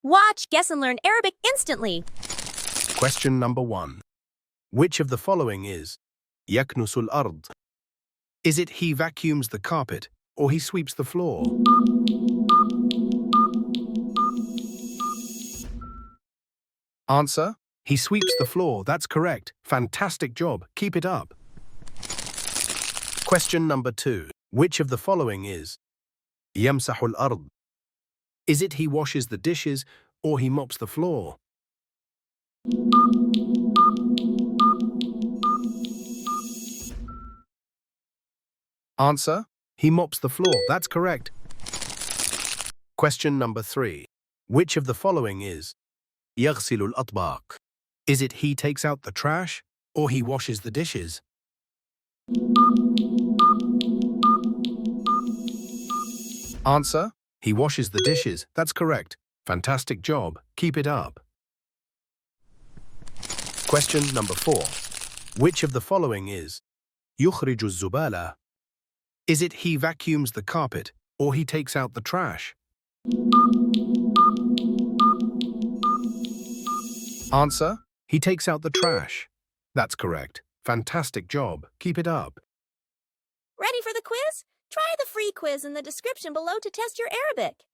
Watch, guess, and learn Arabic instantly. Question number 1. Which of the following is يكنس الأرض? Is it he vacuums the carpet or he sweeps the floor? Answer: he sweeps the floor. That's correct. Fantastic job. Keep it up. Question number 2. Which of the following is يمسح الأرض? Is it he washes the dishes or he mops the floor? Answer: he mops the floor. That's correct. Question number 3. Which of the following is يغسل الأطباق? Is it he takes out the trash or he washes the dishes? Answer: he washes the dishes. That's correct. Fantastic job. Keep it up. Question number 4. Which of the following is يخرج الزبالة? Is it he vacuums the carpet or he takes out the trash? Answer: he takes out the trash. That's correct. Fantastic job. Keep it up. Ready for the quiz? Try the free quiz in the description below to test your Arabic.